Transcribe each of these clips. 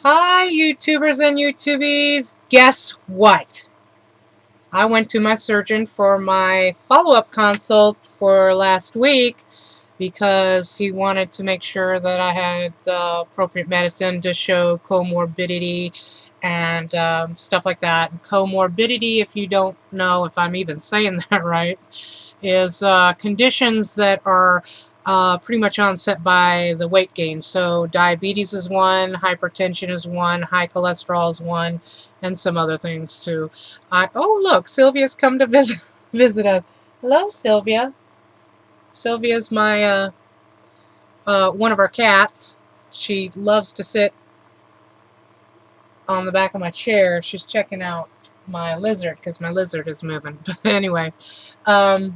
Hi, YouTubers and YouTubies. Guess what? I went to my surgeon for my follow-up consult for last week because he wanted to make sure that I had appropriate medicine to show comorbidity and stuff like that. And comorbidity, if you don't know if I'm even saying that right, is conditions that are pretty much onset by the weight gain. So diabetes is one, hypertension is one, high cholesterol is one, and some other things too. Oh look, Sylvia's come to visit us. Hello, Sylvia. Sylvia's my one of our cats. She loves to sit on the back of my chair. She's checking out my lizard because my lizard is moving. But anyway, you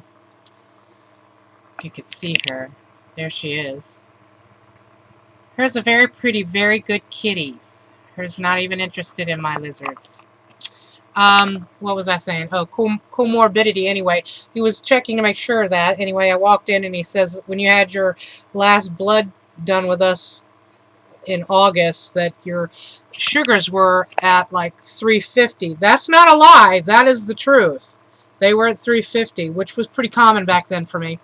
could see her. There she is. Hers are very pretty, very good kitties. Hers not even interested in my lizards. What was I saying? Oh, comorbidity. Anyway, he was checking to make sure of that. Anyway, I walked in and he says, when you had your last blood done with us in August, that your sugars were at like 350. That's not a lie. That is the truth. They were at 350, which was pretty common back then for me.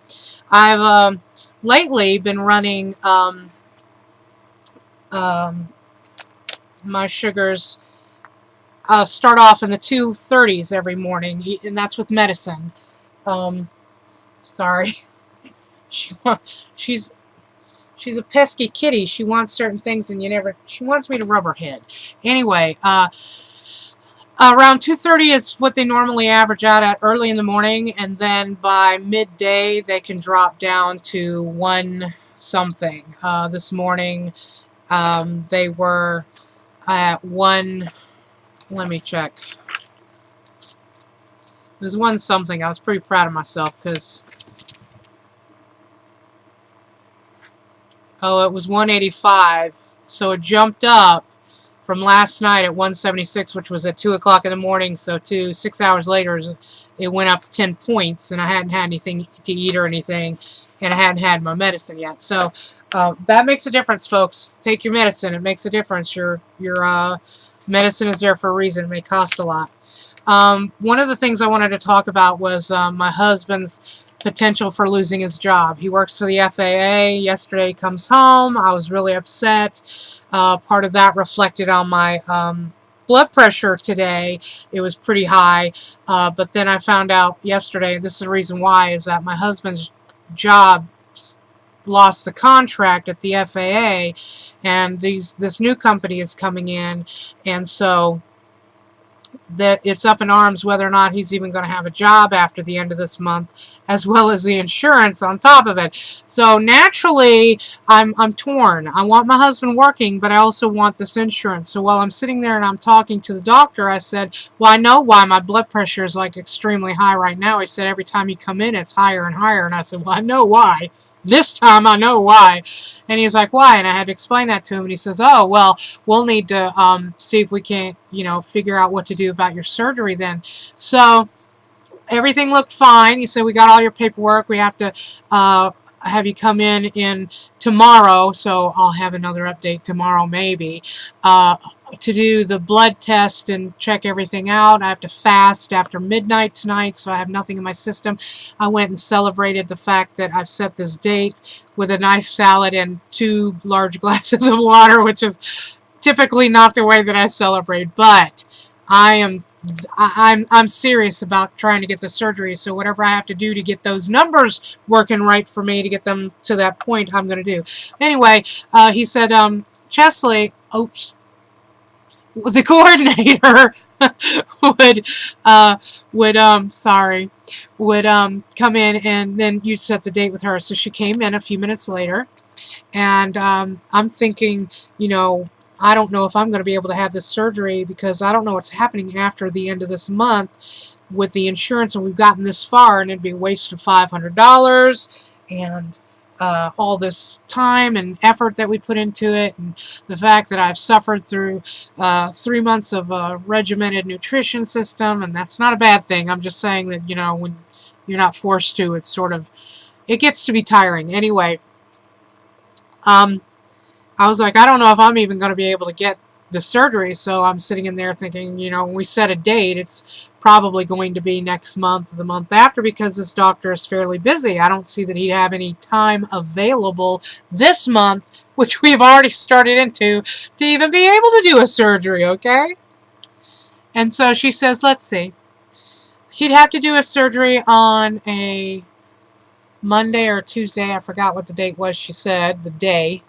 I've lately been running my sugars start off in the 230s every morning, and that's with medicine. Sorry. She's a pesky kitty. She wants certain things, and she wants me to rub her head. Anyway, around 230 is what they normally average out at early in the morning, and then by midday they can drop down to 1 something. This morning they were at 1, let me check. It was 1 something. I was pretty proud of myself because, oh, it was 185, so it jumped up from last night at 176, which was at 2 o'clock in the morning, so 6 hours later it went up 10 points, and I hadn't had anything to eat or anything, and I hadn't had my medicine yet. So that makes a difference, folks. Take your medicine. It makes a difference. Your medicine is there for a reason. It may cost a lot. One of the things I wanted to talk about was my husband's potential for losing his job. He works for the FAA. Yesterday he comes home. I was really upset. Part of that reflected on my blood pressure today. It was pretty high. But then I found out yesterday, this is the reason why, is that my husband's job lost the contract at the FAA, and this new company is coming in, and so that it's up in arms whether or not he's even going to have a job after the end of this month, as well as the insurance on top of it. So naturally, I'm torn. I want my husband working, but I also want this insurance. So while I'm sitting there and I'm talking to the doctor, I said, well, I know why my blood pressure is like extremely high right now. He said, every time you come in, it's higher and higher. And I said, well, I know why. This time I know why. And he's like, why? And I had to explain that to him. And he says, oh, well, we'll need to see if we can't, figure out what to do about your surgery then. So everything looked fine. He said, we got all your paperwork. We have to have you come in tomorrow, so I'll have another update tomorrow maybe, to do the blood test and check everything out. I have to fast after midnight tonight, so I have nothing in my system. I went and celebrated the fact that I've set this date with a nice salad and 2 large glasses of water, which is typically not the way that I celebrate, but I'm serious about trying to get the surgery, so whatever I have to do to get those numbers working right for me to get them to that point, I'm going to do. Anyway, he said, Chesley, oops, the coordinator would come in, and then you'd set the date with her. So she came in a few minutes later, and I'm thinking, I don't know if I'm going to be able to have this surgery because I don't know what's happening after the end of this month with the insurance, and we've gotten this far, and it'd be a waste of $500 and all this time and effort that we put into it, and the fact that I've suffered through 3 months of a regimented nutrition system, and that's not a bad thing. I'm just saying that, when you're not forced to, it gets to be tiring. Anyway, I was like, I don't know if I'm even going to be able to get the surgery. So I'm sitting in there thinking, you know, when we set a date, it's probably going to be next month or the month after, because this doctor is fairly busy. I don't see that he'd have any time available this month, which we've already started into, to even be able to do a surgery, okay? And so she says, let's see. He'd have to do a surgery on a Monday or Tuesday. I forgot what the date was. She said the day,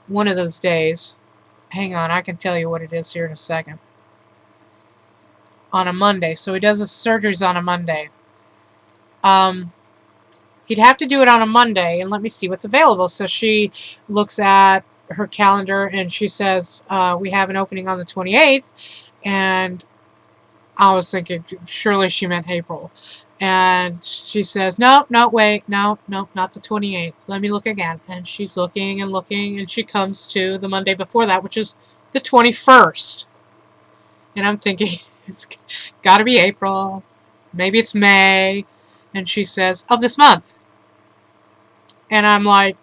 one of those days. Hang on, I can tell you what it is here in a second. On a Monday. So he does his surgeries on a Monday. He'd have to do it on a Monday, and let me see what's available. So she looks at her calendar and she says, we have an opening on the 28th, and I was thinking surely she meant April. And she says, no, wait, no, not the 28th. Let me look again. And she's looking and looking, and she comes to the Monday before that, which is the 21st. And I'm thinking, it's got to be April. Maybe it's May. And she says, of this month. And I'm like,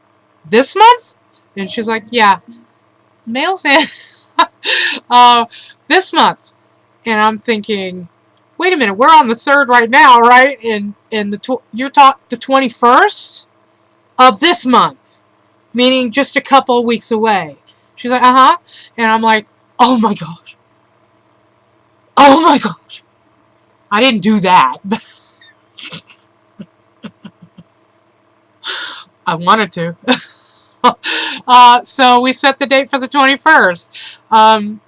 this month? And she's like, yeah. Mail's in. This month. And I'm thinking, wait a minute, we're on the 3rd right now, right? And you're the 21st of this month, meaning just a couple of weeks away. She's like, uh-huh. And I'm like, oh my gosh. Oh my gosh. I didn't do that. I wanted to. So we set the date for the 21st.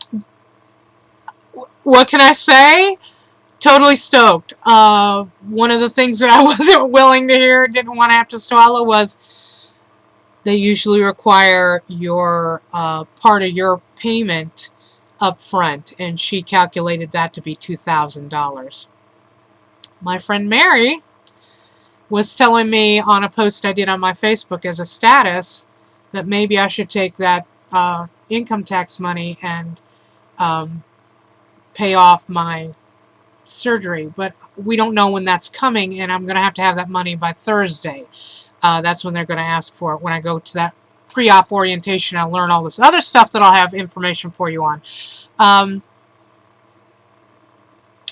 What can I say? Totally stoked. One of the things that I wasn't willing to hear, didn't want to have to swallow, was they usually require your part of your payment up front, and she calculated that to be $2,000. My friend Mary was telling me on a post I did on my Facebook as a status that maybe I should take that income tax money and pay off my surgery, but we don't know when that's coming, and I'm going to have that money by Thursday. That's when they're going to ask for it. When I go to that pre-op orientation, I'll learn all this other stuff that I'll have information for you on.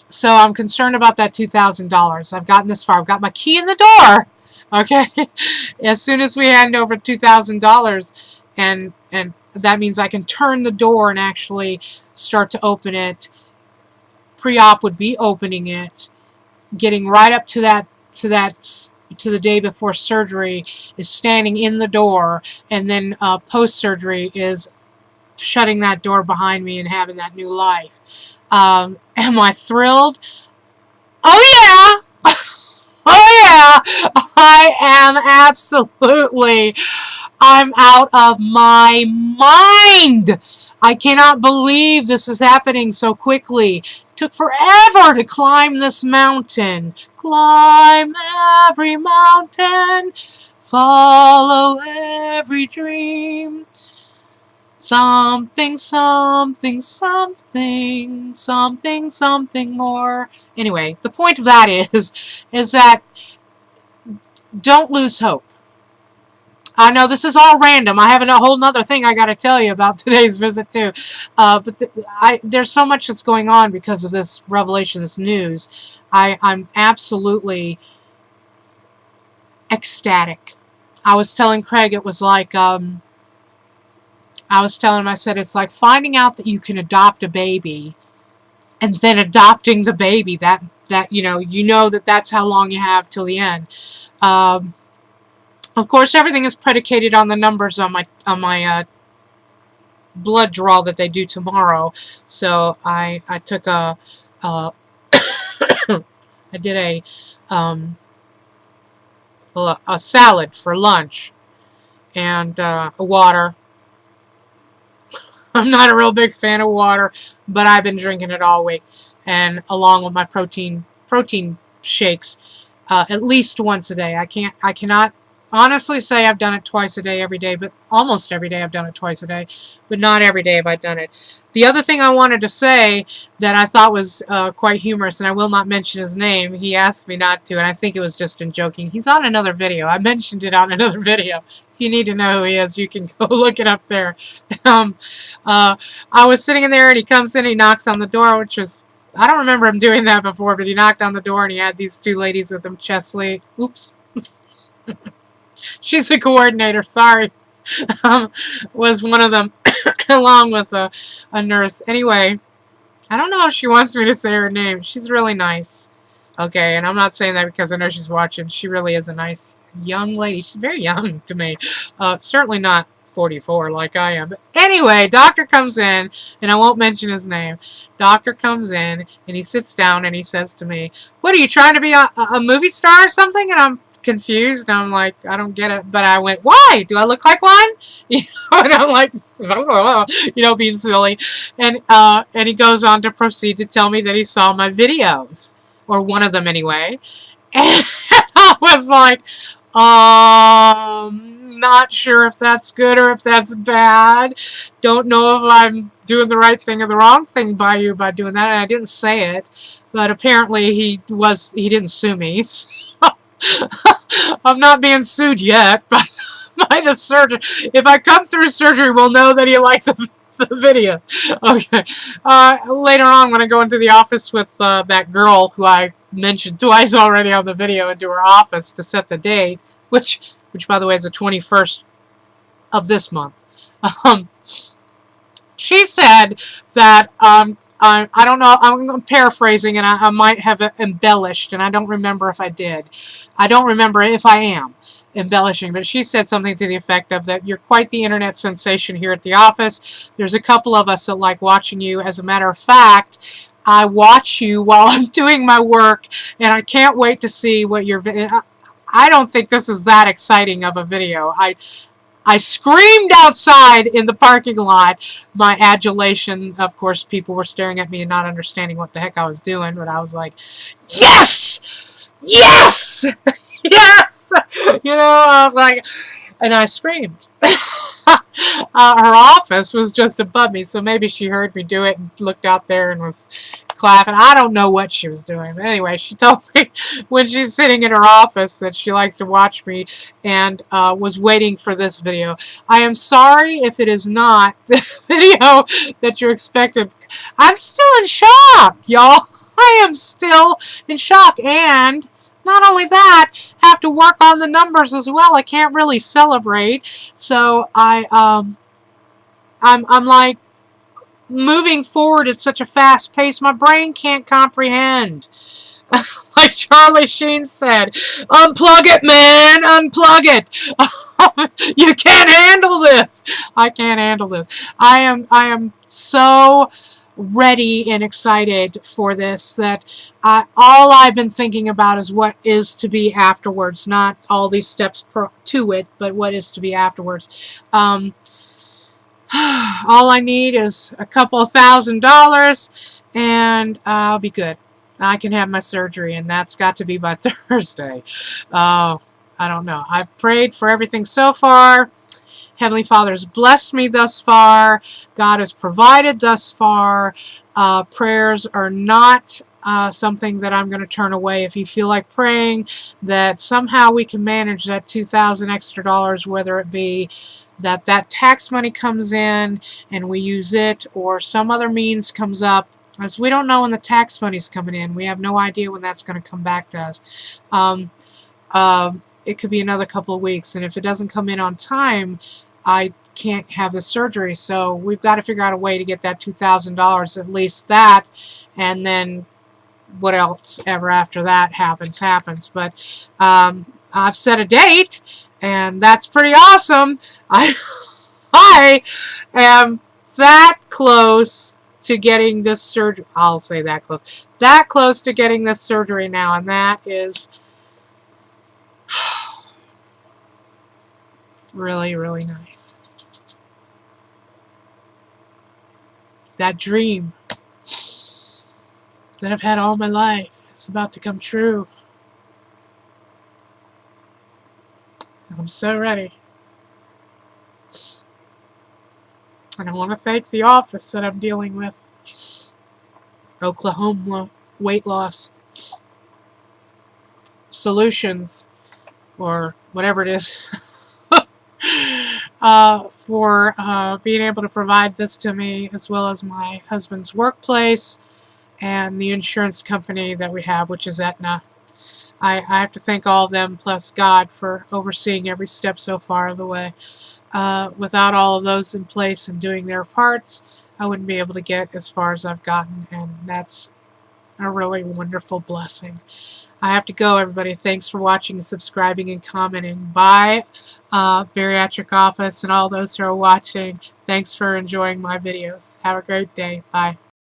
So I'm concerned about that $2,000. I've gotten this far. I've got my key in the door. Okay, as soon as we hand over $2,000, and that means I can turn the door and actually start to open it. Pre-op would be opening it, getting right up to the day before surgery is standing in the door, and then post-surgery is shutting that door behind me and having that new life. Am I thrilled? Oh yeah! Oh yeah! I am absolutely. I'm out of my mind. I cannot believe this is happening so quickly. It took forever to climb this mountain. Climb every mountain, follow every dream. Something, something, something, something, something more. Anyway, the point of that is that don't lose hope. I know this is all random. I have a whole nother thing I got to tell you about today's visit too. But there's so much that's going on because of this revelation, this news. I'm absolutely ecstatic. I was telling Craig it was like, I was telling him, I said, it's like finding out that you can adopt a baby and then adopting the baby. That you know that that's how long you have till the end. Of course, everything is predicated on the numbers on my blood draw that they do tomorrow. So I took I did a salad for lunch and a water. I'm not a real big fan of water, but I've been drinking it all week, and along with my protein shakes at least once a day. I cannot honestly say I've done it twice a day every day, but almost every day I've done it twice a day, but not every day have I done it. The other thing I wanted to say that I thought was quite humorous, and I will not mention his name. He asked me not to, and I think it was just in joking. He's on another video. I mentioned it on another video. If you need to know who he is, you can go look it up there. Um, I was sitting in there, and he comes in, he knocks on the door, which is, I don't remember him doing that before, but he knocked on the door, and he had these two ladies with him, Chesley. Oops. She's a coordinator, sorry. Was one of them, along with a nurse. Anyway, I don't know if she wants me to say her name. She's really nice. Okay, and I'm not saying that because I know she's watching. She really is a nice young lady. She's very young to me. Certainly not 44 like I am. But anyway, doctor comes in, and I won't mention his name. Doctor comes in, and he sits down, and he says to me, "What, are you trying to be a movie star or something?" And I'm confused. I'm like, I don't get it. But I went, "Why? Do I look like one?" You know, and I'm like, you know, being silly. And he goes on to proceed to tell me that he saw my videos, or one of them anyway. And I was like, not sure if that's good or if that's bad. Don't know if I'm doing the right thing or the wrong thing by you by doing that. And I didn't say it, but apparently he didn't sue me. So I'm not being sued yet by the surgeon. If I come through surgery, we'll know that he likes the video. Okay. Later on, when I go into the office with that girl who I mentioned twice already on the video, into her office to set the date, which by the way is the 21st of this month. She said that I don't know, I'm paraphrasing, and I might have embellished, and I don't remember if I did. I don't remember if I am embellishing, but she said something to the effect of that you're quite the internet sensation here at the office. There's a couple of us that like watching you. As a matter of fact, I watch you while I'm doing my work, and I can't wait to see what your video. I don't think this is that exciting of a video. I screamed outside in the parking lot my adulation. Of course, people were staring at me and not understanding what the heck I was doing, but I was like, yes! Yes! Yes! You know, I was like, and I screamed. Her office was just above me, so maybe she heard me do it and looked out there and was clapping. I don't know what she was doing. But anyway, she told me when she's sitting in her office that she likes to watch me and was waiting for this video. I am sorry if it is not the video that you expected. I'm still in shock, y'all. I am still in shock, and not only that, have to work on the numbers as well. I can't really celebrate, so I'm like moving forward at such a fast pace, my brain can't comprehend. Like Charlie Sheen said, unplug it, man, unplug it. You can't handle this. I can't handle this. I am so ready and excited for this that all I've been thinking about is what is to be afterwards, not all these steps to it, but what is to be afterwards. All I need is a couple of $1,000 and I'll be good. I can have my surgery, and that's got to be by Thursday. I don't know. I've prayed for everything so far. Heavenly Father has blessed me thus far. God has provided thus far. Prayers are not something that I'm going to turn away. If you feel like praying that somehow we can manage that $2,000 extra, whether it be that tax money comes in and we use it, or some other means comes up, as we don't know when the tax money's coming in. We have no idea when that's going to come back to us. It could be another couple of weeks, and if it doesn't come in on time, I can't have the surgery. So we've got to figure out a way to get that $2,000, at least that, and then what else ever after that happens. But I've set a date, and that's pretty awesome. I am that close to getting this surgery. I'll say that close. That close to getting this surgery now, and that is really, really nice. That dream that I've had all my life is about to come true. I'm so ready. And I want to thank the office that I'm dealing with. Oklahoma Weight Loss Solutions, or whatever it is. for being able to provide this to me, as well as my husband's workplace and the insurance company that we have, which is Aetna. I have to thank all of them, plus God, for overseeing every step so far of the way. Without all of those in place and doing their parts, I wouldn't be able to get as far as I've gotten, and that's a really wonderful blessing. I have to go, everybody. Thanks for watching and subscribing and commenting. Bye, Bariatric Office, and all those who are watching. Thanks for enjoying my videos. Have a great day. Bye.